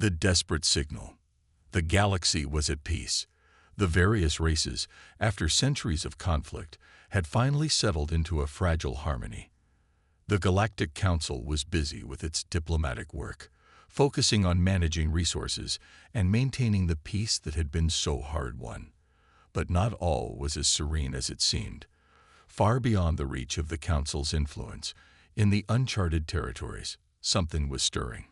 The desperate signal. The galaxy was at peace. The various races, after centuries of conflict, had finally settled into a fragile harmony. The Galactic Council was busy with its diplomatic work, focusing on managing resources and maintaining the peace that had been so hard-won. But not all was as serene as it seemed. Far beyond the reach of the Council's influence, in the uncharted territories, something was stirring.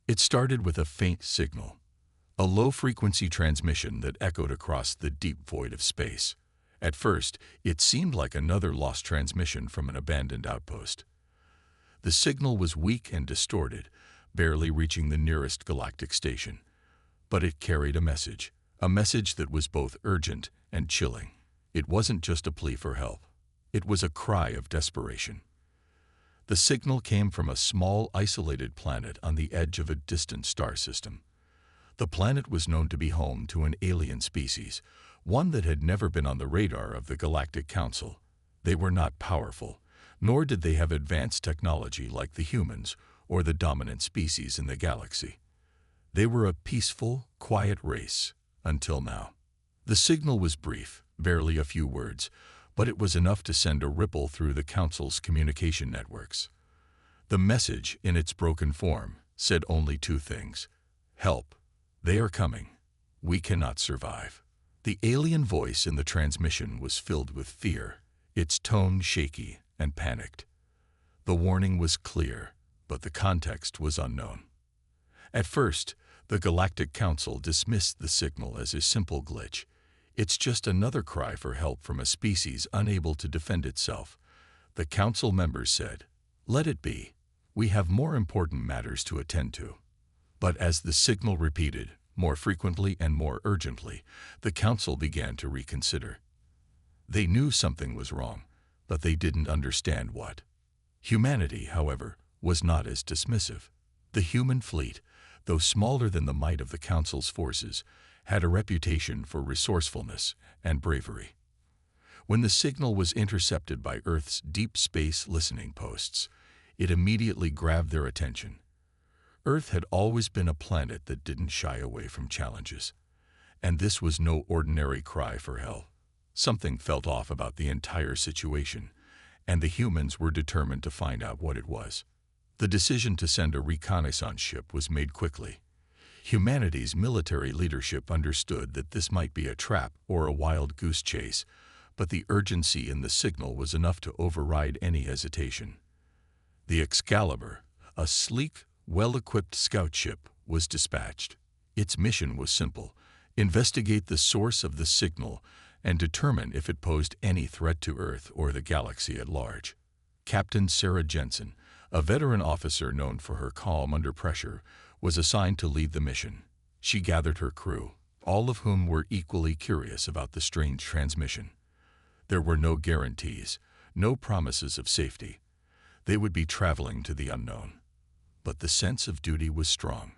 It started with a faint signal, a low-frequency transmission that echoed across the deep void of space. At first, it seemed like another lost transmission from an abandoned outpost. The signal was weak and distorted, barely reaching the nearest galactic station. But it carried a message that was both urgent and chilling. It wasn't just a plea for help. It was a cry of desperation. The signal came from a small, isolated planet on the edge of a distant star system. The planet was known to be home to an alien species, one that had never been on the radar of the Galactic Council. They were not powerful, nor did they have advanced technology like the humans or the dominant species in the galaxy. They were a peaceful, quiet race, until now. The signal was brief, barely a few words, but it was enough to send a ripple through the Council's communication networks. The message, in its broken form, said only two things: help. They are coming. We cannot survive. The alien voice in the transmission was filled with fear, its tone shaky and panicked. The warning was clear, but the context was unknown. At first, the Galactic Council dismissed the signal as a simple glitch. It's just another cry for help from a species unable to defend itself. The Council members said, "Let it be. We have more important matters to attend to." But as the signal repeated, more frequently and more urgently, the Council began to reconsider. They knew something was wrong, but they didn't understand what. Humanity, however, was not as dismissive. The human fleet, though smaller than the might of the Council's forces, had a reputation for resourcefulness and bravery. When the signal was intercepted by Earth's deep space listening posts, it immediately grabbed their attention. Earth had always been a planet that didn't shy away from challenges. And this was no ordinary cry for help. Something felt off about the entire situation, and the humans were determined to find out what it was. The decision to send a reconnaissance ship was made quickly. Humanity's military leadership understood that this might be a trap or a wild goose chase, but the urgency in the signal was enough to override any hesitation. The Excalibur, a sleek, well-equipped scout ship, was dispatched. Its mission was simple: investigate the source of the signal and determine if it posed any threat to Earth or the galaxy at large. Captain Sarah Jensen, a veteran officer known for her calm under pressure, was assigned to lead the mission. She gathered her crew, all of whom were equally curious about the strange transmission. There were no guarantees, no promises of safety. They would be traveling to the unknown. But the sense of duty was strong.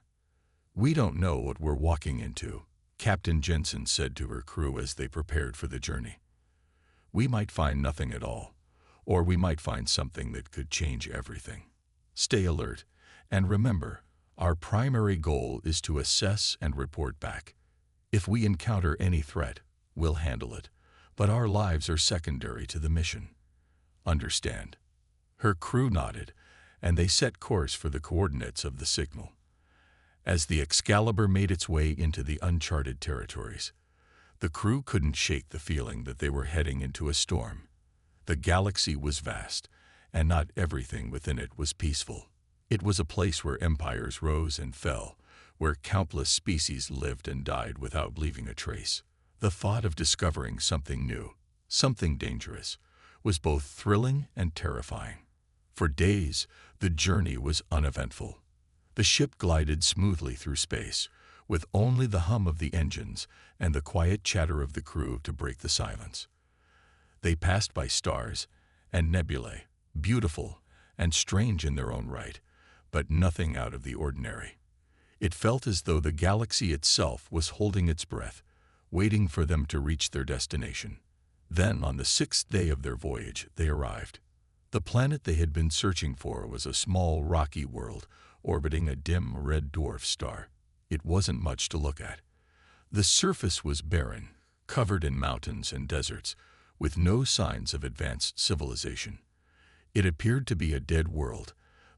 "We don't know what we're walking into," Captain Jensen said to her crew as they prepared for the journey. "We might find nothing at all, or we might find something that could change everything. Stay alert, and remember, our primary goal is to assess and report back. If we encounter any threat, we'll handle it, but our lives are secondary to the mission. Understand?" Her crew nodded, and they set course for the coordinates of the signal. As the Excalibur made its way into the uncharted territories, the crew couldn't shake the feeling that they were heading into a storm. The galaxy was vast, and not everything within it was peaceful. It was a place where empires rose and fell, where countless species lived and died without leaving a trace. The thought of discovering something new, something dangerous, was both thrilling and terrifying. For days, the journey was uneventful. The ship glided smoothly through space, with only the hum of the engines and the quiet chatter of the crew to break the silence. They passed by stars and nebulae, beautiful and strange in their own right, but nothing out of the ordinary. It felt as though the galaxy itself was holding its breath, waiting for them to reach their destination. Then, on the 6th day of their voyage, they arrived. The planet they had been searching for was a small rocky world orbiting a dim red dwarf star. It wasn't much to look at. The surface was barren, covered in mountains and deserts, with no signs of advanced civilization. It appeared to be a dead world,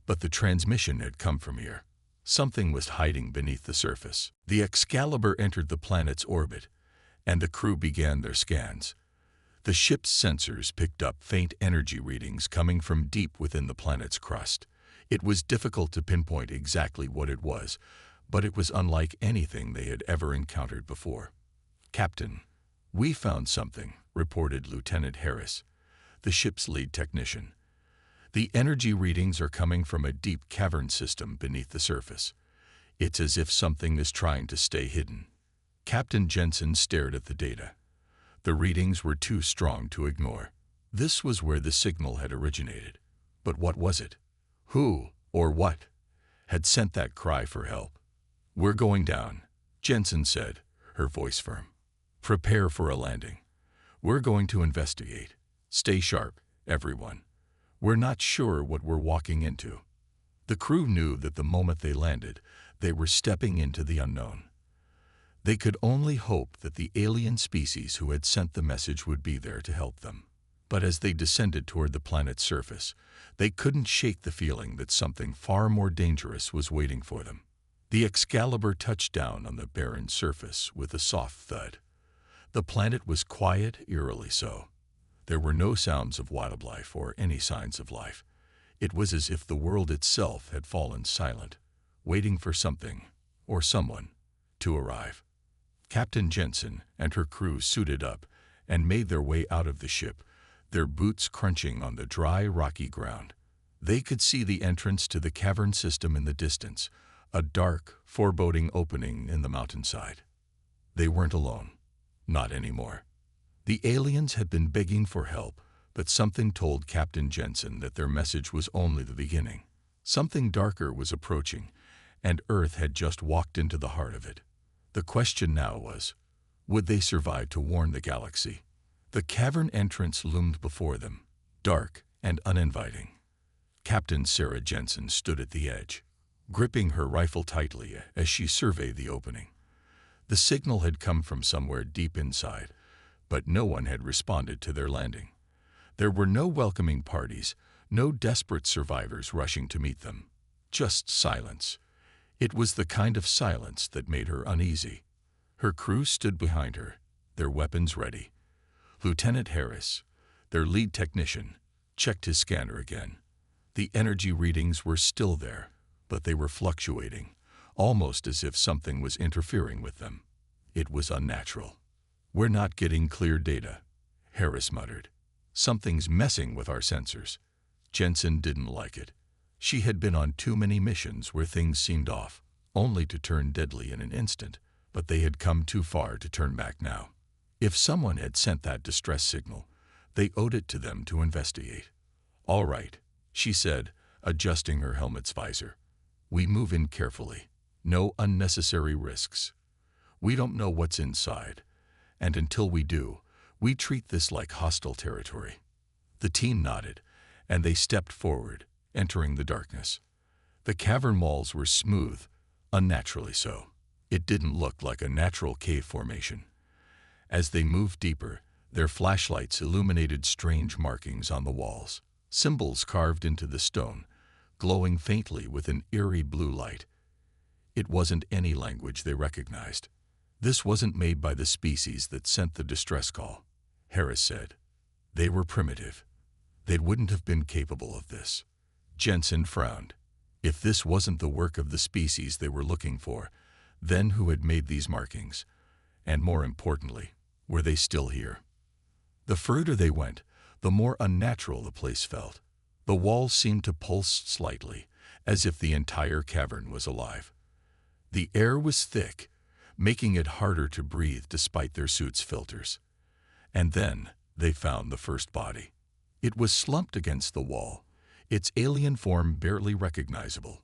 but the transmission had come from here. Something was hiding beneath the surface. The Excalibur entered the planet's orbit, and the crew began their scans. The ship's sensors picked up faint energy readings coming from deep within the planet's crust. It was difficult to pinpoint exactly what it was, but it was unlike anything they had ever encountered before. "Captain, we found something," reported Lieutenant Harris, the ship's lead technician. "The energy readings are coming from a deep cavern system beneath the surface. It's as if something is trying to stay hidden." Captain Jensen stared at the data. The readings were too strong to ignore. This was where the signal had originated. But what was it? Who, or what, had sent that cry for help? "We're going down," Jensen said, her voice firm. "Prepare for a landing. We're going to investigate. Stay sharp, everyone. We're not sure what we're walking into." The crew knew that the moment they landed, they were stepping into the unknown. They could only hope that the alien species who had sent the message would be there to help them. But as they descended toward the planet's surface, they couldn't shake the feeling that something far more dangerous was waiting for them. The Excalibur touched down on the barren surface with a soft thud. The planet was quiet, eerily so. There were no sounds of wildlife or any signs of life. It was as if the world itself had fallen silent, waiting for something, or someone, to arrive. Captain Jensen and her crew suited up and made their way out of the ship, their boots crunching on the dry, rocky ground. They could see the entrance to the cavern system in the distance, a dark, foreboding opening in the mountainside. They weren't alone. Not anymore. The aliens had been begging for help, but something told Captain Jensen that their message was only the beginning. Something darker was approaching, and Earth had just walked into the heart of it. The question now was, would they survive to warn the galaxy? The cavern entrance loomed before them, dark and uninviting. Captain Sarah Jensen stood at the edge, gripping her rifle tightly as she surveyed the opening. The signal had come from somewhere deep inside, but no one had responded to their landing. There were no welcoming parties, no desperate survivors rushing to meet them. Just silence. It was the kind of silence that made her uneasy. Her crew stood behind her, their weapons ready. Lieutenant Harris, their lead technician, checked his scanner again. The energy readings were still there, but they were fluctuating, almost as if something was interfering with them. It was unnatural. "We're not getting clear data," Harris muttered. "Something's messing with our sensors." Jensen didn't like it. She had been on too many missions where things seemed off, only to turn deadly in an instant, but they had come too far to turn back now. If someone had sent that distress signal, they owed it to them to investigate. "All right," she said, adjusting her helmet's visor. "We move in carefully. No unnecessary risks. We don't know what's inside, and until we do, we treat this like hostile territory." The team nodded, and they stepped forward, entering the darkness. The cavern walls were smooth, unnaturally so. It didn't look like a natural cave formation. As they moved deeper, their flashlights illuminated strange markings on the walls, symbols carved into the stone, glowing faintly with an eerie blue light. It wasn't any language they recognized. "This wasn't made by the species that sent the distress call," Harris said. "They were primitive. They wouldn't have been capable of this." Jensen frowned. If this wasn't the work of the species they were looking for, then who had made these markings? And more importantly, were they still here? The further they went, the more unnatural the place felt. The walls seemed to pulse slightly, as if the entire cavern was alive. The air was thick, making it harder to breathe despite their suits' filters. And then they found the first body. It was slumped against the wall, its alien form barely recognizable.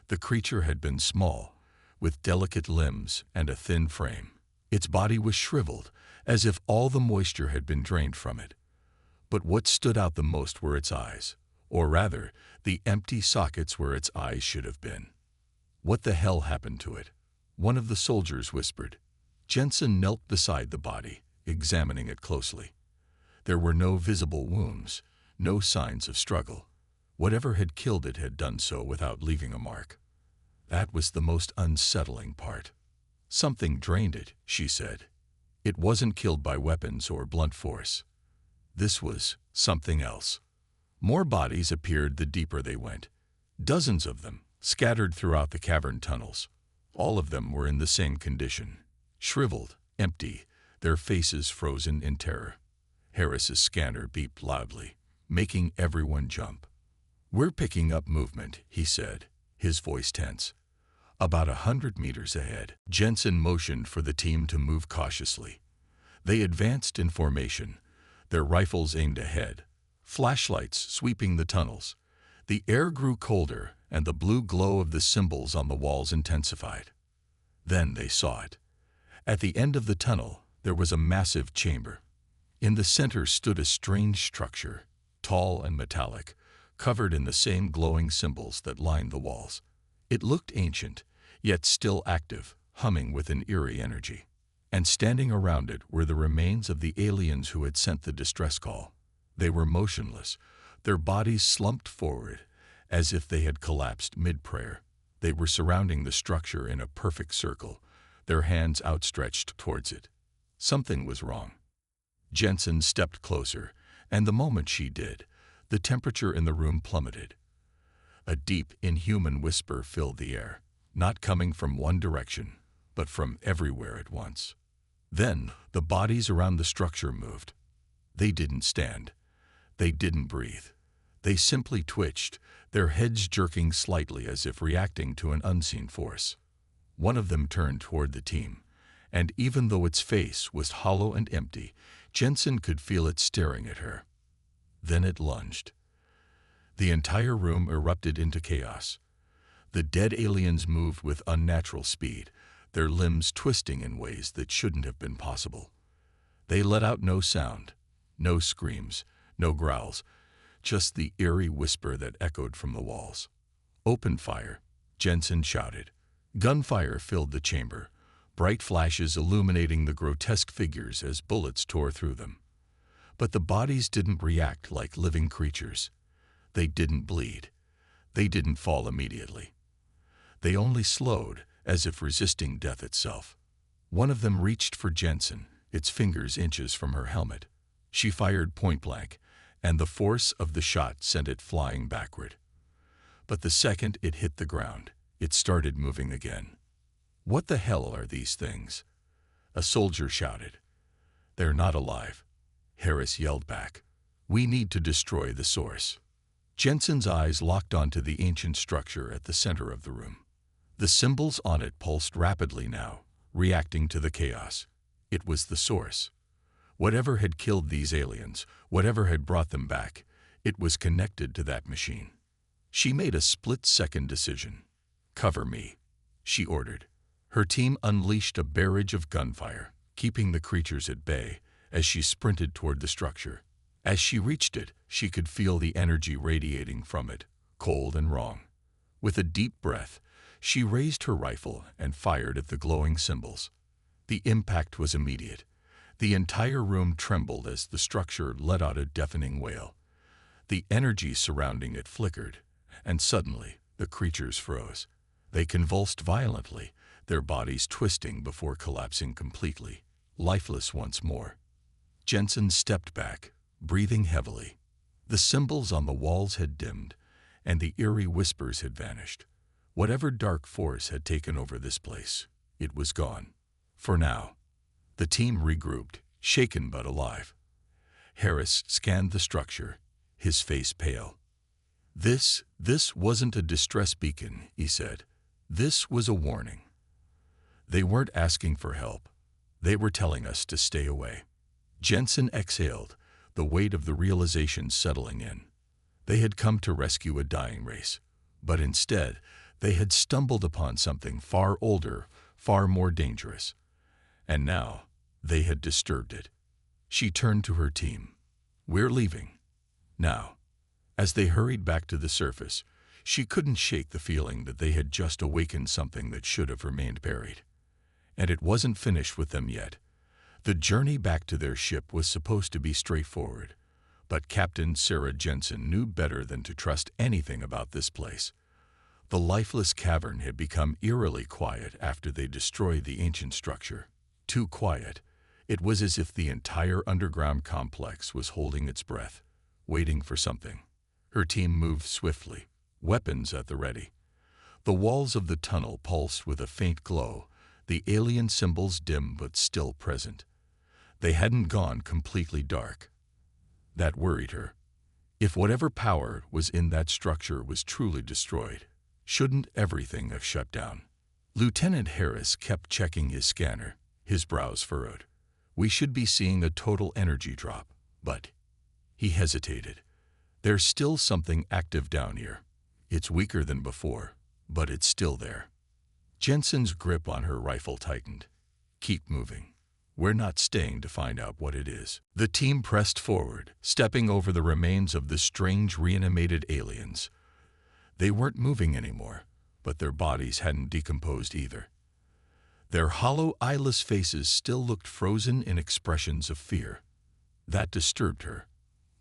The creature had been small, with delicate limbs and a thin frame. Its body was shriveled, as if all the moisture had been drained from it. But what stood out the most were its eyes, or rather, the empty sockets where its eyes should have been. What the hell happened to it? one of the soldiers whispered. Jensen knelt beside the body, examining it closely. There were no visible wounds, no signs of struggle. Whatever had killed it had done so without leaving a mark. That was the most unsettling part. Something drained it, she said. It wasn't killed by weapons or blunt force. This was something else. More bodies appeared the deeper they went. Dozens of them, scattered throughout the cavern tunnels. All of them were in the same condition. Shriveled, empty, their faces frozen in terror. Harris's scanner beeped loudly, making everyone jump. "We're picking up movement," he said, his voice tense. About 100 meters ahead, Jensen motioned for the team to move cautiously. They advanced in formation, their rifles aimed ahead, flashlights sweeping the tunnels. The air grew colder, and the blue glow of the symbols on the walls intensified. Then they saw it. At the end of the tunnel, there was a massive chamber. In the center stood a strange structure, tall and metallic, covered in the same glowing symbols that lined the walls. It looked ancient, yet still active, humming with an eerie energy. And standing around it were the remains of the aliens who had sent the distress call. They were motionless, their bodies slumped forward, as if they had collapsed mid-prayer. They were surrounding the structure in a perfect circle, their hands outstretched towards it. Something was wrong. Jensen stepped closer, and the moment she did, the temperature in the room plummeted. A deep, inhuman whisper filled the air, not coming from one direction, but from everywhere at once. Then, the bodies around the structure moved. They didn't stand. They didn't breathe. They simply twitched, their heads jerking slightly as if reacting to an unseen force. One of them turned toward the team, and even though its face was hollow and empty, Jensen could feel it staring at her. Then it lunged. The entire room erupted into chaos. The dead aliens moved with unnatural speed, their limbs twisting in ways that shouldn't have been possible. They let out no sound, no screams, no growls, just the eerie whisper that echoed from the walls. "Open fire," Jensen shouted. Gunfire filled the chamber, bright flashes illuminating the grotesque figures as bullets tore through them. But the bodies didn't react like living creatures. They didn't bleed. They didn't fall immediately. They only slowed, as if resisting death itself. One of them reached for Jensen, its fingers inches from her helmet. She fired point blank, and the force of the shot sent it flying backward. But the second it hit the ground, it started moving again. "What the hell are these things?" a soldier shouted. "They're not alive," Harris yelled back. "We need to destroy the source." Jensen's eyes locked onto the ancient structure at the center of the room. The symbols on it pulsed rapidly now, reacting to the chaos. It was the source. Whatever had killed these aliens, whatever had brought them back, it was connected to that machine. She made a split-second decision. "Cover me," she ordered. Her team unleashed a barrage of gunfire, keeping the creatures at bay, as she sprinted toward the structure. As she reached it, she could feel the energy radiating from it, cold and wrong. With a deep breath, she raised her rifle and fired at the glowing symbols. The impact was immediate. The entire room trembled as the structure let out a deafening wail. The energy surrounding it flickered, and suddenly the creatures froze. They convulsed violently, their bodies twisting before collapsing completely, lifeless once more. Jensen stepped back, breathing heavily. The symbols on the walls had dimmed, and the eerie whispers had vanished. Whatever dark force had taken over this place, it was gone. For now. The team regrouped, shaken but alive. Harris scanned the structure, his face pale. This wasn't a distress beacon," he said. "This was a warning. They weren't asking for help. They were telling us to stay away." Jensen exhaled, the weight of the realization settling in. They had come to rescue a dying race, but instead, they had stumbled upon something far older, far more dangerous. And now, they had disturbed it. She turned to her team. "We're leaving. Now." As they hurried back to the surface, she couldn't shake the feeling that they had just awakened something that should have remained buried. And it wasn't finished with them yet. The journey back to their ship was supposed to be straightforward, but Captain Sarah Jensen knew better than to trust anything about this place. The lifeless cavern had become eerily quiet after they destroyed the ancient structure. Too quiet. It was as if the entire underground complex was holding its breath, waiting for something. Her team moved swiftly, weapons at the ready. The walls of the tunnel pulsed with a faint glow, the alien symbols dim but still present. They hadn't gone completely dark. That worried her. If whatever power was in that structure was truly destroyed, shouldn't everything have shut down? Lieutenant Harris kept checking his scanner, his brows furrowed. We should be seeing a total energy drop, but he hesitated. There's still something active down here. It's weaker than before, but it's still there. Jensen's grip on her rifle tightened. Keep moving. We're not staying to find out what it is. The team pressed forward, stepping over the remains of the strange reanimated aliens. They weren't moving anymore, but their bodies hadn't decomposed either. Their hollow, eyeless faces still looked frozen in expressions of fear. That disturbed her.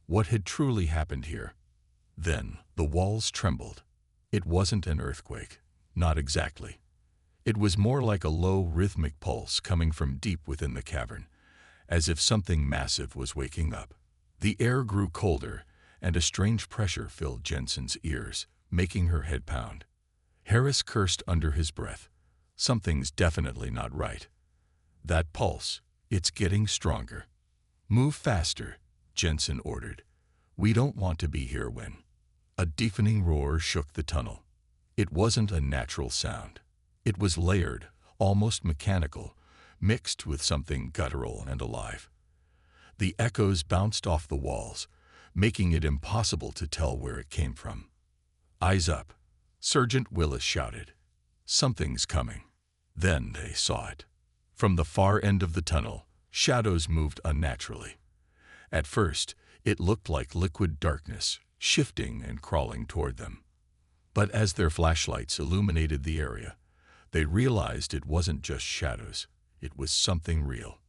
What had truly happened here? Then, the walls trembled. It wasn't an earthquake. Not exactly. It was more like a low, rhythmic pulse coming from deep within the cavern, as if something massive was waking up. The air grew colder, and a strange pressure filled Jensen's ears, making her head pound. Harris cursed under his breath. Something's definitely not right. That pulse, it's getting stronger. Move faster, Jensen ordered. We don't want to be here when... A deafening roar shook the tunnel. It wasn't a natural sound. It was layered, almost mechanical, mixed with something guttural and alive. The echoes bounced off the walls, making it impossible to tell where it came from. Eyes up, Sergeant Willis shouted. Something's coming. Then they saw it. From the far end of the tunnel, shadows moved unnaturally. At first, it looked like liquid darkness, shifting and crawling toward them. But as their flashlights illuminated the area, they realized it wasn't just shadows. It was something real.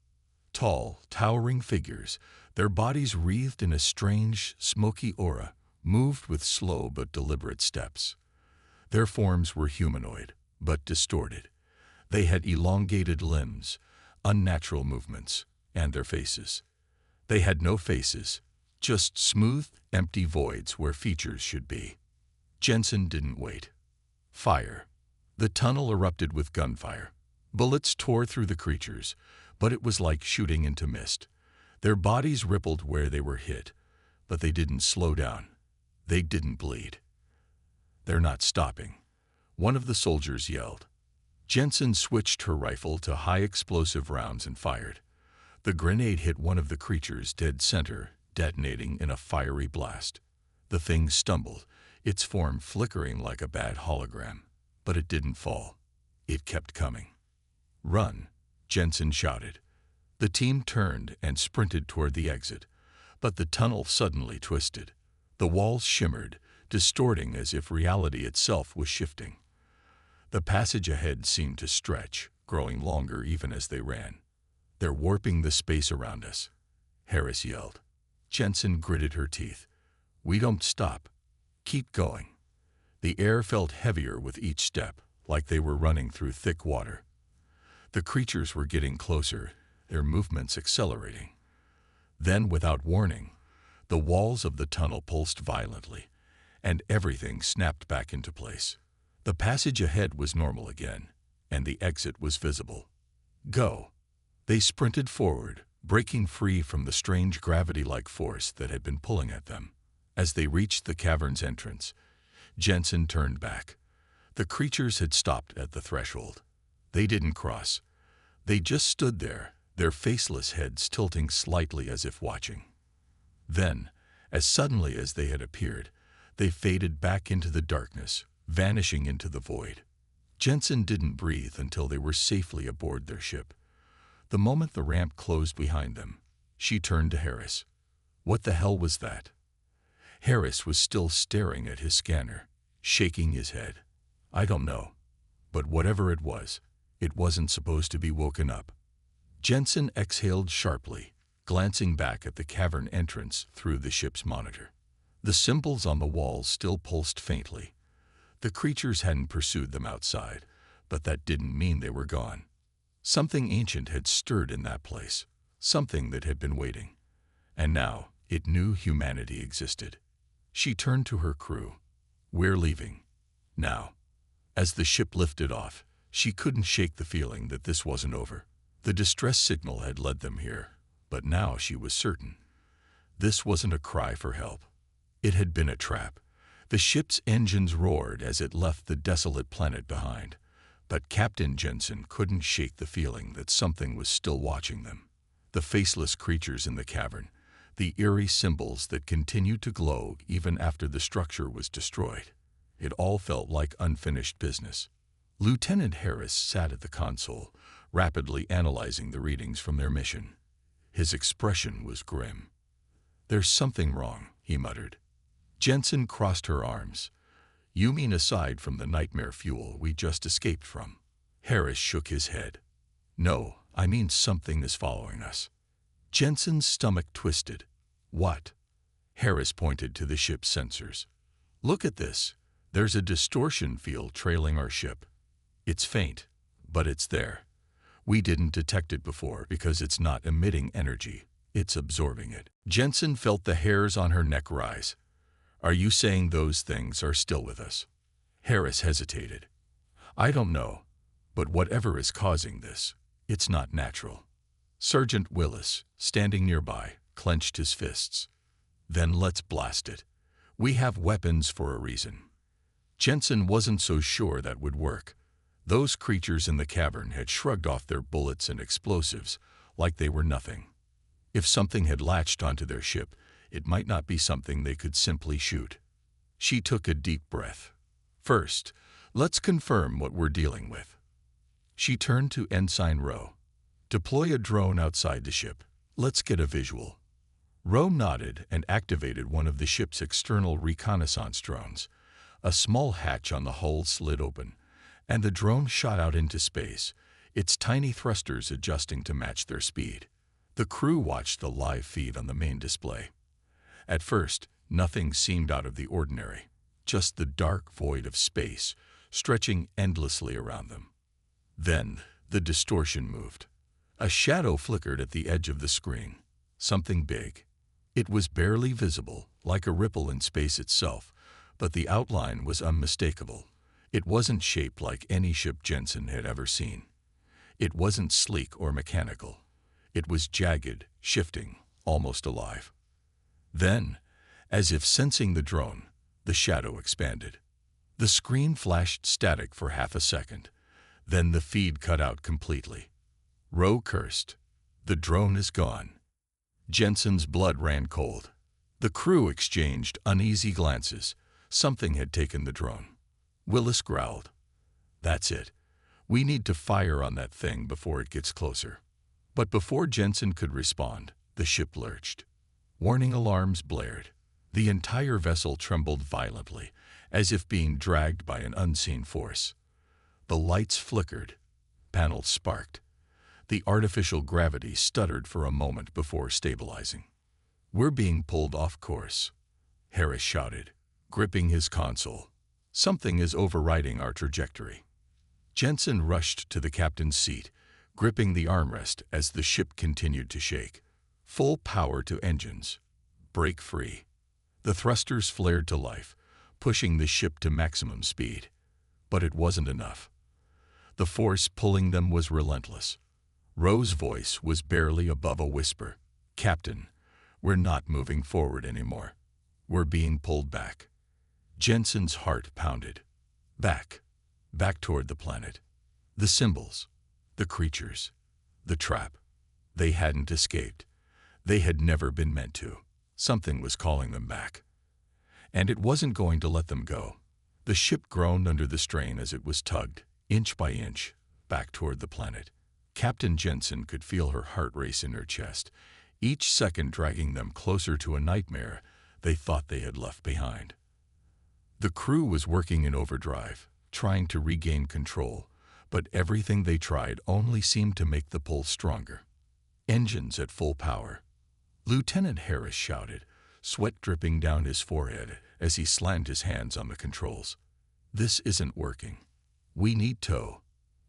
Tall, towering figures, their bodies wreathed in a strange, smoky aura, moved with slow but deliberate steps. Their forms were humanoid, but distorted. They had elongated limbs, unnatural movements, and their faces. They had no faces, just smooth, empty voids where features should be. Jensen didn't wait. Fire. The tunnel erupted with gunfire. Bullets tore through the creatures, but it was like shooting into mist. Their bodies rippled where they were hit, but they didn't slow down. They didn't bleed. They're not stopping, one of the soldiers yelled. Jensen switched her rifle to high-explosive rounds and fired. The grenade hit one of the creatures dead center, detonating in a fiery blast. The thing stumbled, its form flickering like a bad hologram. But it didn't fall. It kept coming. Run, Jensen shouted. The team turned and sprinted toward the exit, but the tunnel suddenly twisted. The walls shimmered, distorting as if reality itself was shifting. The passage ahead seemed to stretch, growing longer even as they ran. They're warping the space around us, Harris yelled. Jensen gritted her teeth. We don't stop. Keep going. The air felt heavier with each step, like they were running through thick water. The creatures were getting closer, their movements accelerating. Then, without warning, the walls of the tunnel pulsed violently, and everything snapped back into place. The passage ahead was normal again, and the exit was visible. Go! They sprinted forward, breaking free from the strange gravity-like force that had been pulling at them. As they reached the cavern's entrance, Jensen turned back. The creatures had stopped at the threshold. They didn't cross. They just stood there, their faceless heads tilting slightly as if watching. Then, as suddenly as they had appeared, they faded back into the darkness, vanishing into the void. Jensen didn't breathe until they were safely aboard their ship. The moment the ramp closed behind them, she turned to Harris. What the hell was that? Harris was still staring at his scanner, shaking his head. I don't know, but whatever it was, It wasn't supposed to be woken up. Jensen exhaled sharply, glancing back at the cavern entrance through the ship's monitor. The symbols on the walls still pulsed faintly. The creatures hadn't pursued them outside, but that didn't mean they were gone. Something ancient had stirred in that place, something that had been waiting. And now it knew humanity existed. She turned to her crew. "We're leaving. Now." As the ship lifted off, she couldn't shake the feeling that this wasn't over. The distress signal had led them here, but now she was certain. This wasn't a cry for help. It had been a trap. The ship's engines roared as it left the desolate planet behind, but Captain Jensen couldn't shake the feeling that something was still watching them. The faceless creatures in the cavern, the eerie symbols that continued to glow even after the structure was destroyed. It all felt like unfinished business. Lieutenant Harris sat at the console, rapidly analyzing the readings from their mission. His expression was grim. "There's something wrong," he muttered. Jensen crossed her arms. "You mean aside from the nightmare fuel we just escaped from?" Harris shook his head. "No, I mean something is following us." Jensen's stomach twisted. "What?" Harris pointed to the ship's sensors. "Look at this. There's a distortion field trailing our ship. It's faint, but it's there. We didn't detect it before because it's not emitting energy. It's absorbing it." Jensen felt the hairs on her neck rise. "Are you saying those things are still with us?" Harris hesitated. "I don't know, but whatever is causing this, it's not natural." Sergeant Willis, standing nearby, clenched his fists. "Then let's blast it. We have weapons for a reason." Jensen wasn't so sure that would work. Those creatures in the cavern had shrugged off their bullets and explosives like they were nothing. If something had latched onto their ship, it might not be something they could simply shoot. She took a deep breath. "First, let's confirm what we're dealing with." She turned to Ensign Rowe. "Deploy a drone outside the ship. Let's get a visual." Rowe nodded and activated one of the ship's external reconnaissance drones. A small hatch on the hull slid open, and the drone shot out into space, its tiny thrusters adjusting to match their speed. The crew watched the live feed on the main display. At first, nothing seemed out of the ordinary, just the dark void of space stretching endlessly around them. Then, the distortion moved. A shadow flickered at the edge of the screen, something big. It was barely visible, like a ripple in space itself, but the outline was unmistakable. It wasn't shaped like any ship Jensen had ever seen. It wasn't sleek or mechanical. It was jagged, shifting, almost alive. Then, as if sensing the drone, the shadow expanded. The screen flashed static for half a second. Then the feed cut out completely. Rowe cursed. "The drone is gone." Jensen's blood ran cold. The crew exchanged uneasy glances. Something had taken the drone. Willis growled. "That's it. We need to fire on that thing before it gets closer." But before Jensen could respond, the ship lurched. Warning alarms blared. The entire vessel trembled violently, as if being dragged by an unseen force. The lights flickered. Panels sparked. The artificial gravity stuttered for a moment before stabilizing. "We're being pulled off course," Harris shouted, gripping his console. "Something is overriding our trajectory." Jensen rushed to the captain's seat, gripping the armrest as the ship continued to shake. Full power to engines. Break free. The thrusters flared to life, pushing the ship to maximum speed. But it wasn't enough. The force pulling them was relentless. Rowe's voice was barely above a whisper. "Captain, we're not moving forward anymore. We're being pulled back." Jensen's heart pounded. Back. Back toward the planet. The symbols. The creatures. The trap. They hadn't escaped. They had never been meant to. Something was calling them back. And it wasn't going to let them go. The ship groaned under the strain as it was tugged, inch by inch, back toward the planet. Captain Jensen could feel her heart race in her chest, each second dragging them closer to a nightmare they thought they had left behind. The crew was working in overdrive, trying to regain control, but everything they tried only seemed to make the pull stronger. Engines at full power. Lieutenant Harris shouted, sweat dripping down his forehead as he slammed his hands on the controls. This isn't working. We need tow.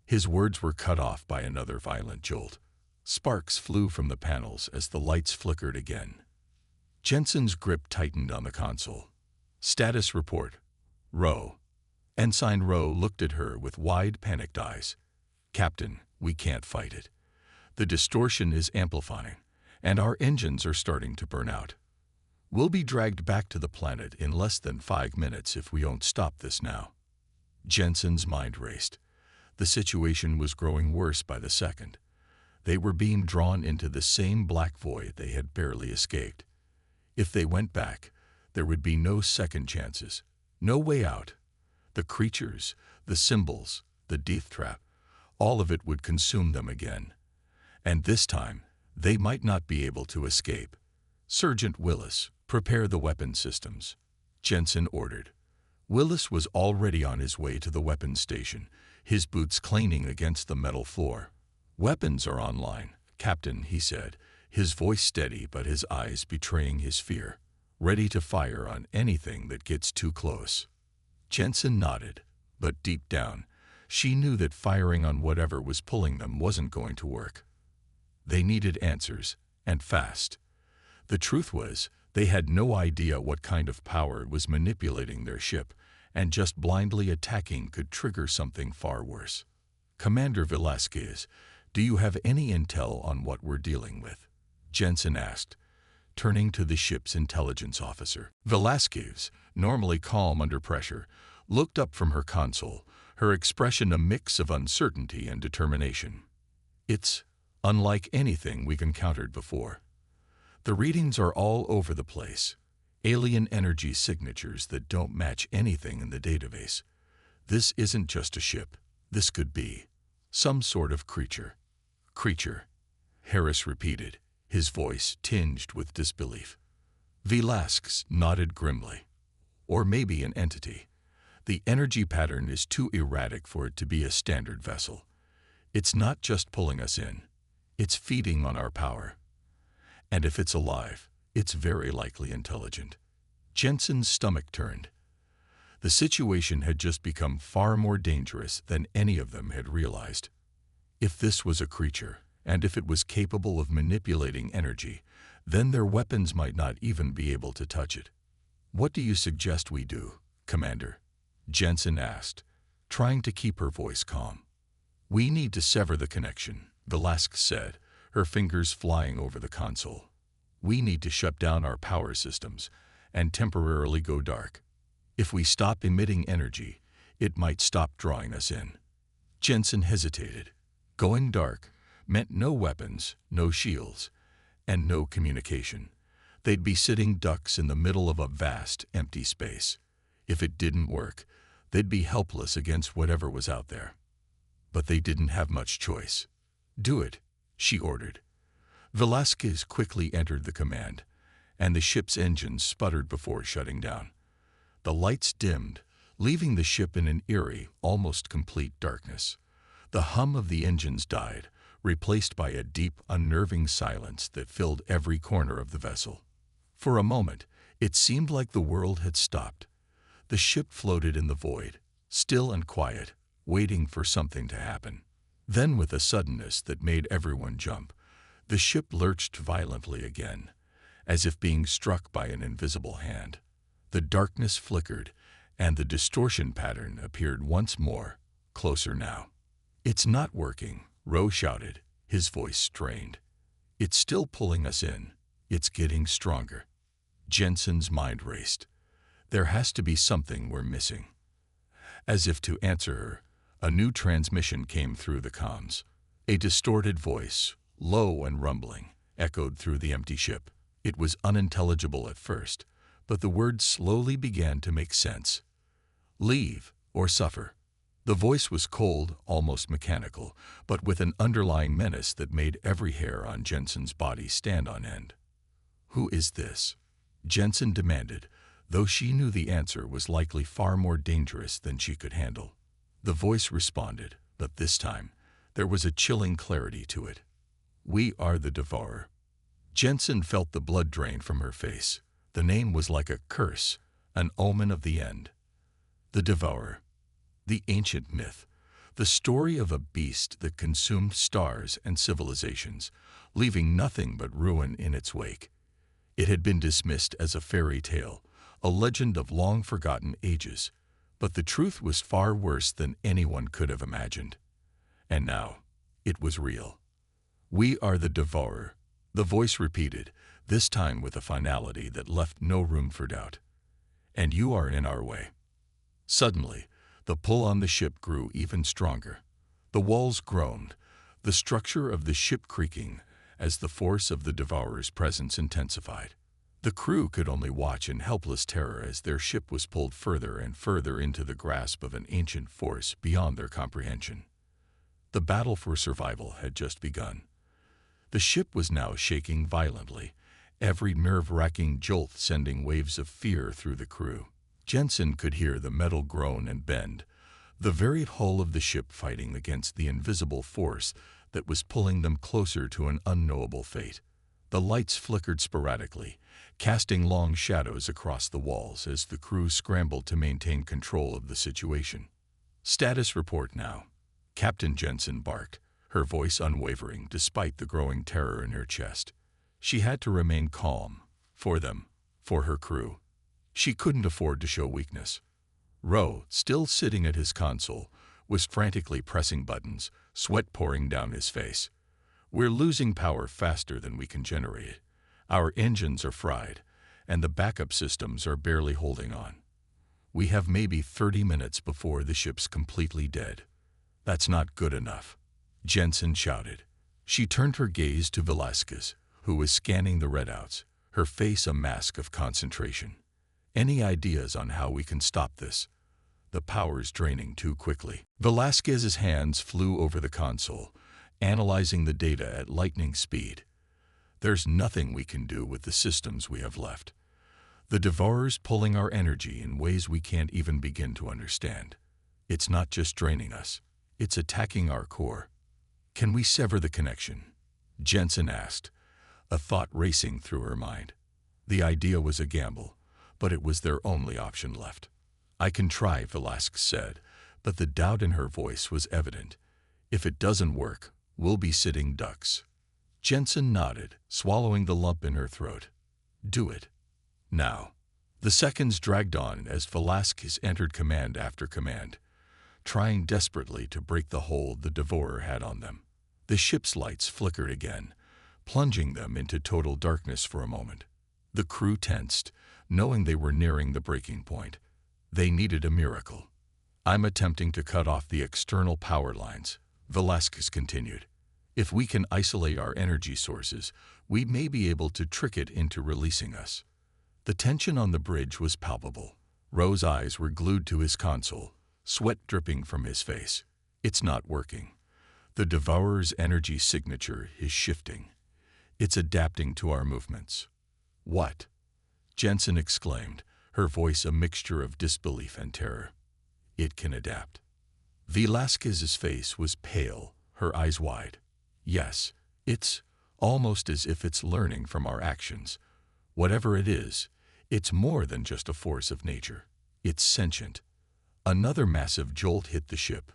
His words were cut off by another violent jolt. Sparks flew from the panels as the lights flickered again. Jensen's grip tightened on the console. Status report. Rowe. Ensign Rowe looked at her with wide, panicked eyes. Captain, we can't fight it. The distortion is amplifying, and our engines are starting to burn out. We'll be dragged back to the planet in less than 5 minutes if we don't stop this now. Jensen's mind raced. The situation was growing worse by the second. They were being drawn into the same black void they had barely escaped. If they went back, there would be no second chances, no way out. The creatures, the symbols, the death trap, all of it would consume them again. And this time, they might not be able to escape. Sergeant Willis, prepare the weapon systems, Jensen ordered. Willis was already on his way to the weapons station, his boots clanging against the metal floor. Weapons are online, Captain, he said, his voice steady but his eyes betraying his fear, ready to fire on anything that gets too close. Jensen nodded, but deep down, she knew that firing on whatever was pulling them wasn't going to work. They needed answers, and fast. The truth was, they had no idea what kind of power was manipulating their ship, and just blindly attacking could trigger something far worse. Commander Velasquez, do you have any intel on what we're dealing with? Jensen asked, turning to the ship's intelligence officer. Velasquez, normally calm under pressure, looked up from her console, her expression a mix of uncertainty and determination. It's unlike anything we've encountered before. The readings are all over the place. Alien energy signatures that don't match anything in the database. This isn't just a ship. This could be some sort of creature. Creature, Harris repeated, his voice tinged with disbelief. Velasquez nodded grimly. Or maybe an entity. The energy pattern is too erratic for it to be a standard vessel. It's not just pulling us in. It's feeding on our power. And if it's alive, it's very likely intelligent. Jensen's stomach turned. The situation had just become far more dangerous than any of them had realized. If this was a creature, and if it was capable of manipulating energy, then their weapons might not even be able to touch it. What do you suggest we do, Commander? Jensen asked, trying to keep her voice calm. We need to sever the connection, Velasquez said, her fingers flying over the console. We need to shut down our power systems and temporarily go dark. If we stop emitting energy, it might stop drawing us in. Jensen hesitated. Going dark meant no weapons, no shields, and no communication. They'd be sitting ducks in the middle of a vast, empty space. If it didn't work, they'd be helpless against whatever was out there. But they didn't have much choice. Do it, she ordered. Velasquez quickly entered the command, and the ship's engines sputtered before shutting down. The lights dimmed, leaving the ship in an eerie, almost complete darkness. The hum of the engines died, replaced by a deep, unnerving silence that filled every corner of the vessel. For a moment, it seemed like the world had stopped. The ship floated in the void, still and quiet, waiting for something to happen. Then, with a suddenness that made everyone jump, the ship lurched violently again, as if being struck by an invisible hand. The darkness flickered, and the distortion pattern appeared once more, closer now. It's not working, Rowe shouted, his voice strained. It's still pulling us in. It's getting stronger. Jensen's mind raced. There has to be something we're missing. As if to answer her, a new transmission came through the comms. A distorted voice, low and rumbling, echoed through the empty ship. It was unintelligible at first, but the words slowly began to make sense. Leave or suffer. The voice was cold, almost mechanical, but with an underlying menace that made every hair on Jensen's body stand on end. Who is this? Jensen demanded, though she knew the answer was likely far more dangerous than she could handle. The voice responded, But this time, there was a chilling clarity to it. We are the Devourer. Jensen felt the blood drain from her face. The name was like a curse, an omen of the end. The Devourer. The ancient myth. The story of a beast that consumed stars and civilizations, leaving nothing but ruin in its wake. It had been dismissed as a fairy tale, a legend of long-forgotten ages, but the truth was far worse than anyone could have imagined. And now, it was real. We are the Devourer, the voice repeated, this time with a finality that left no room for doubt. And you are in our way. Suddenly, the pull on the ship grew even stronger. The walls groaned, the structure of the ship creaking as the force of the Devourer's presence intensified. The crew could only watch in helpless terror as their ship was pulled further and further into the grasp of an ancient force beyond their comprehension. The battle for survival had just begun. The ship was now shaking violently, every nerve-wracking jolt sending waves of fear through the crew. Jensen could hear the metal groan and bend, the very hull of the ship fighting against the invisible force that was pulling them closer to an unknowable fate. The lights flickered sporadically, casting long shadows across the walls as the crew scrambled to maintain control of the situation. "Status report now," Captain Jensen barked, her voice unwavering despite the growing terror in her chest. She had to remain calm, for them, for her crew. She couldn't afford to show weakness. Ro, still sitting at his console, was frantically pressing buttons, sweat pouring down his face. "We're losing power faster than we can generate it. Our engines are fried, and the backup systems are barely holding on. We have maybe 30 minutes before the ship's completely dead." "That's not good enough," Jensen shouted. She turned her gaze to Velasquez, who was scanning the readouts, her face a mask of concentration. "Any ideas on how we can stop this? The power's draining too quickly." Velasquez's hands flew over the console, analyzing the data at lightning speed. "There's nothing we can do with the systems we have left. The Devourer's pulling our energy in ways we can't even begin to understand. It's not just draining us, it's attacking our core." "Can we sever the connection?" Jensen asked, a thought racing through her mind. The idea was a gamble, but it was their only option left. "I can try," Velasquez said, but the doubt in her voice was evident. "If it doesn't work, we'll be sitting ducks." Jensen nodded, swallowing the lump in her throat. "Do it. Now." The seconds dragged on as Velasquez entered command after command, trying desperately to break the hold the Devourer had on them. The ship's lights flickered again, plunging them into total darkness for a moment. The crew tensed, knowing they were nearing the breaking point. They needed a miracle. "I'm attempting to cut off the external power lines," Velasquez continued. "If we can isolate our energy sources, we may be able to trick it into releasing us." The tension on the bridge was palpable. Ro's eyes were glued to his console, sweat dripping from his face. "It's not working. The Devourer's energy signature is shifting. It's adapting to our movements." "What?" Jensen exclaimed, her voice a mixture of disbelief and terror. "It can adapt." Velasquez's face was pale, her eyes wide. "Yes, it's almost as if it's learning from our actions. Whatever it is, it's more than just a force of nature. It's sentient." Another massive jolt hit the ship,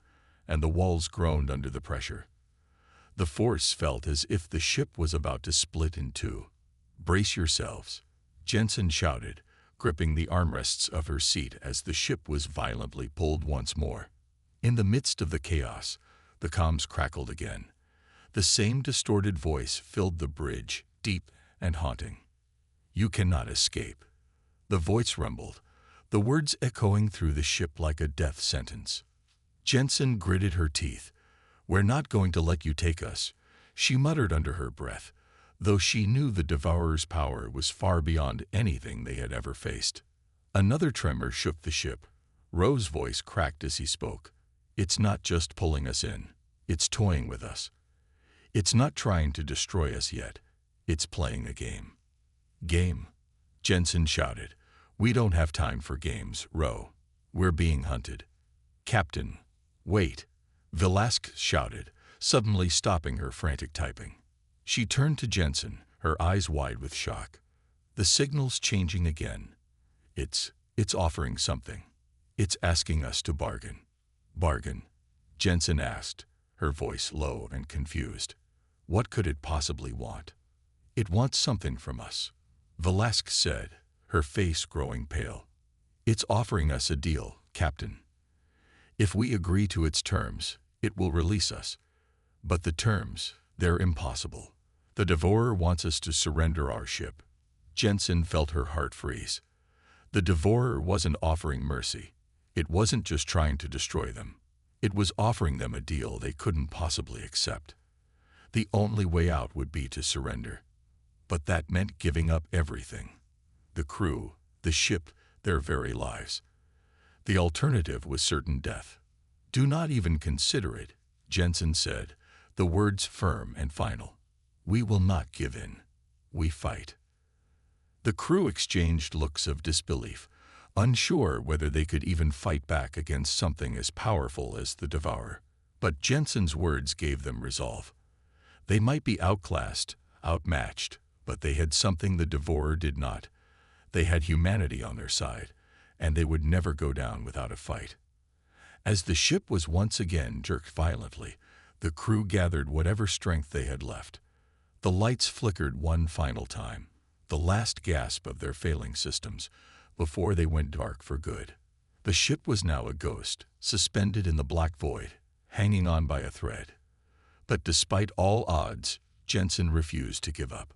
and the walls groaned under the pressure. The force felt as if the ship was about to split in two. "Brace yourselves," Jensen shouted, gripping the armrests of her seat as the ship was violently pulled once more. In the midst of the chaos, the comms crackled again. The same distorted voice filled the bridge, deep and haunting. "You cannot escape." The voice rumbled, the words echoing through the ship like a death sentence. Jensen gritted her teeth. "We're not going to let you take us," she muttered under her breath, though she knew the Devourer's power was far beyond anything they had ever faced. Another tremor shook the ship. Ro's voice cracked as he spoke. "It's not just pulling us in. It's toying with us. It's not trying to destroy us yet. It's playing a game." "Game?" Jensen shouted. "We don't have time for games, Ro. We're being hunted." "Captain, wait." Velasquez shouted, suddenly stopping her frantic typing. She turned to Jensen, her eyes wide with shock. The signal's changing again. It's offering something. It's asking us to bargain. Bargain? Jensen asked, her voice low and confused. What could it possibly want? It wants something from us, Velasquez said, her face growing pale. It's offering us a deal, Captain. If we agree to its terms, it will release us. But the terms, they're impossible. The Devourer wants us to surrender our ship. Jensen felt her heart freeze. The Devourer wasn't offering mercy. It wasn't just trying to destroy them. It was offering them a deal they couldn't possibly accept. The only way out would be to surrender. But that meant giving up everything. The crew, the ship, their very lives. The alternative was certain death. Do not even consider it, Jensen said, the words firm and final. We will not give in. We fight. The crew exchanged looks of disbelief, unsure whether they could even fight back against something as powerful as the Devourer. But Jensen's words gave them resolve. They might be outclassed, outmatched, but they had something the Devourer did not. They had humanity on their side, and they would never go down without a fight. As the ship was once again jerked violently, the crew gathered whatever strength they had left. The lights flickered one final time, the last gasp of their failing systems, before they went dark for good. The ship was now a ghost, suspended in the black void, hanging on by a thread. But despite all odds, Jensen refused to give up.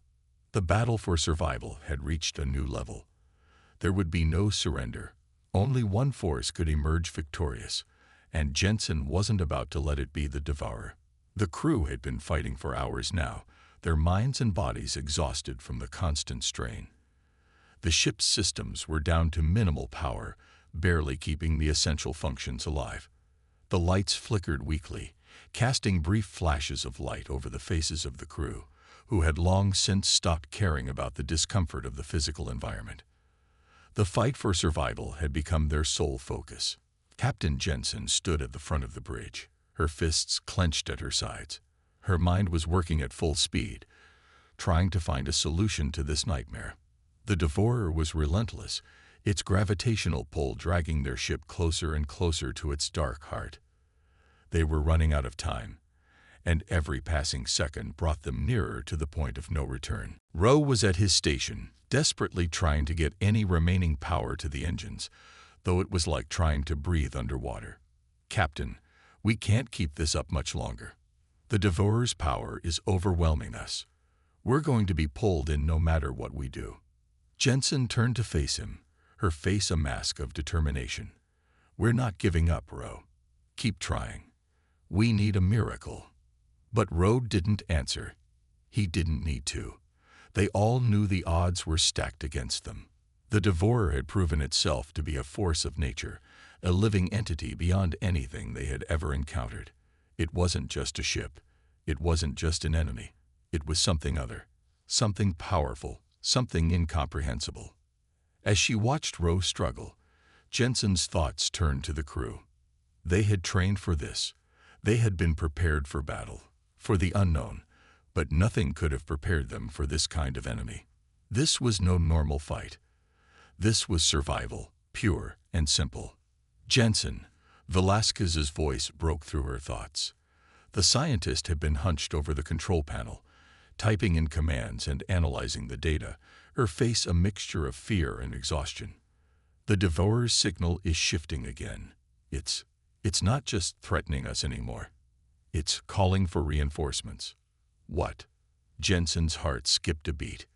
The battle for survival had reached a new level. There would be no surrender. Only one force could emerge victorious, and Jensen wasn't about to let it be the Devourer. The crew had been fighting for hours now, their minds and bodies exhausted from the constant strain. The ship's systems were down to minimal power, barely keeping the essential functions alive. The lights flickered weakly, casting brief flashes of light over the faces of the crew, who had long since stopped caring about the discomfort of the physical environment. The fight for survival had become their sole focus. Captain Jensen stood at the front of the bridge, her fists clenched at her sides. Her mind was working at full speed, trying to find a solution to this nightmare. The Devourer was relentless, its gravitational pull dragging their ship closer and closer to its dark heart. They were running out of time, and every passing second brought them nearer to the point of no return. Rowe was at his station, desperately trying to get any remaining power to the engines, though it was like trying to breathe underwater. Captain, we can't keep this up much longer. The Devourer's power is overwhelming us. We're going to be pulled in no matter what we do. Jensen turned to face him, her face a mask of determination. We're not giving up, Rowe. Keep trying. We need a miracle. But Rowe didn't answer. He didn't need to. They all knew the odds were stacked against them. The Devourer had proven itself to be a force of nature, a living entity beyond anything they had ever encountered. It wasn't just a ship. It wasn't just an enemy. It was something other, something powerful, something incomprehensible. As she watched Rowe struggle, Jensen's thoughts turned to the crew. They had trained for this. They had been prepared for battle, for the unknown, but nothing could have prepared them for this kind of enemy. This was no normal fight. This was survival, pure and simple. Jensen, Velasquez's voice broke through her thoughts. The scientist had been hunched over the control panel, typing in commands and analyzing the data, her face a mixture of fear and exhaustion. The Devourer's signal is shifting again. It's not just threatening us anymore. It's calling for reinforcements. What? Jensen's heart skipped a beat.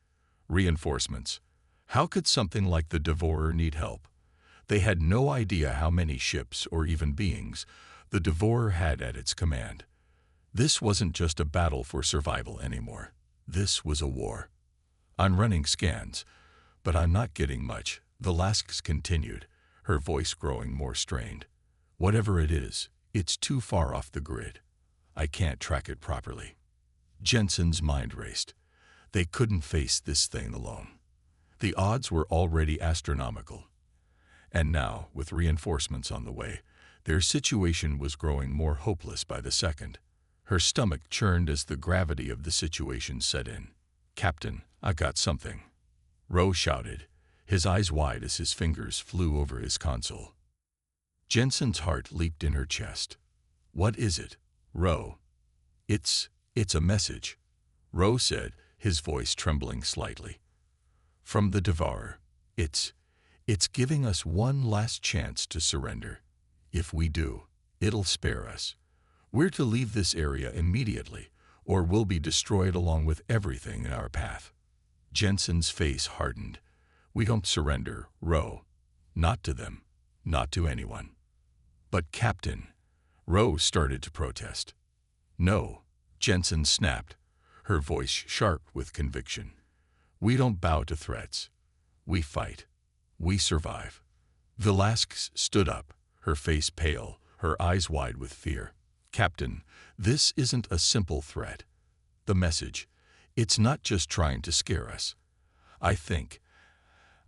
Reinforcements. How could something like the Devourer need help? They had no idea how many ships or even beings the Devourer had at its command. This wasn't just a battle for survival anymore. This was a war. I'm running scans, but I'm not getting much, Velasquez continued, her voice growing more strained. Whatever it is, it's too far off the grid. I can't track it properly. Jensen's mind raced. They couldn't face this thing alone. The odds were already astronomical. And now, with reinforcements on the way, Their situation was growing more hopeless by the second. Her stomach churned as the gravity of the situation set in. "Captain, I got something," Ro shouted, his eyes wide as his fingers flew over his console. Jensen's heart leaped in her chest. "What is it, Ro?" It's a message," Ro said, his voice trembling slightly. "From the Devourer. It's giving us one last chance to surrender. If we do, it'll spare us. We're to leave this area immediately, or we'll be destroyed along with everything in our path." Jensen's face hardened. "We don't surrender, Ro. Not to them. Not to anyone." "But Captain," Ro started to protest. "No," Jensen snapped, her voice sharp with conviction. "We don't bow to threats. We fight. We survive." Velasquez stood up, her face pale, her eyes wide with fear. "Captain, this isn't a simple threat. The message, it's not just trying to scare us. I think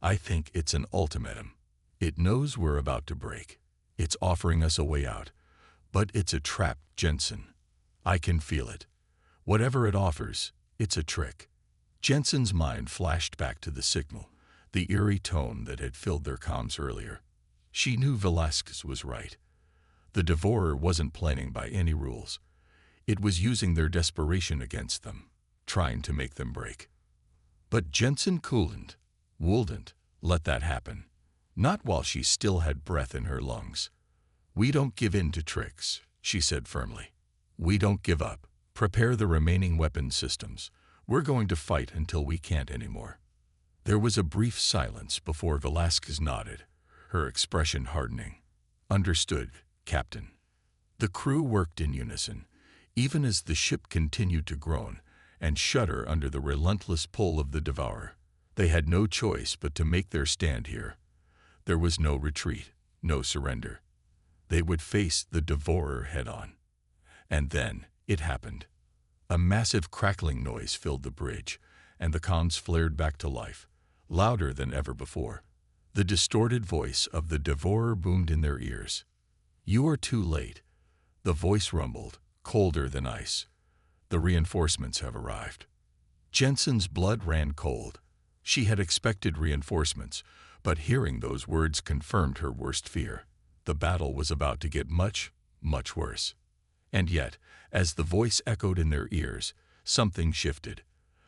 it's an ultimatum. It knows we're about to break. It's offering us a way out. But it's a trap, Jensen. I can feel it. Whatever it offers, it's a trick." Jensen's mind flashed back to the signal, the eerie tone that had filled their comms earlier. She knew Velasquez was right. The Devourer wasn't playing by any rules. It was using their desperation against them, trying to make them break. But Jensen wouldn't let that happen. Not while she still had breath in her lungs. "We don't give in to tricks," she said firmly. "We don't give up. Prepare the remaining weapon systems. We're going to fight until we can't anymore." There was a brief silence before Velasquez nodded, her expression hardening. "Understood, Captain." The crew worked in unison, even as the ship continued to groan and shudder under the relentless pull of the Devourer. They had no choice but to make their stand here. There was no retreat, no surrender. They would face the Devourer head-on. And then it happened. A massive crackling noise filled the bridge, and the comms flared back to life, louder than ever before. The distorted voice of the Devourer boomed in their ears. "You are too late," the voice rumbled, colder than ice. "The reinforcements have arrived." Jensen's blood ran cold. She had expected reinforcements, but hearing those words confirmed her worst fear. The battle was about to get much, much worse. And yet, as the voice echoed in their ears, something shifted.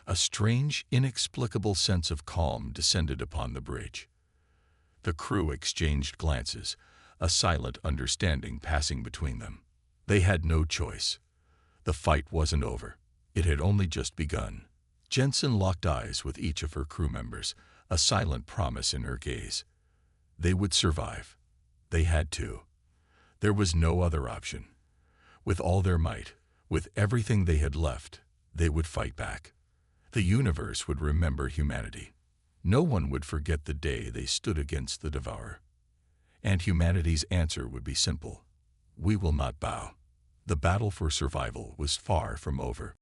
A strange, inexplicable sense of calm descended upon the bridge. The crew exchanged glances, a silent understanding passing between them. They had no choice. The fight wasn't over. It had only just begun. Jensen locked eyes with each of her crew members, a silent promise in her gaze. They would survive. They had to. There was no other option. With all their might, with everything they had left, they would fight back. The universe would remember humanity. No one would forget the day they stood against the Devourer. And humanity's answer would be simple. We will not bow. The battle for survival was far from over.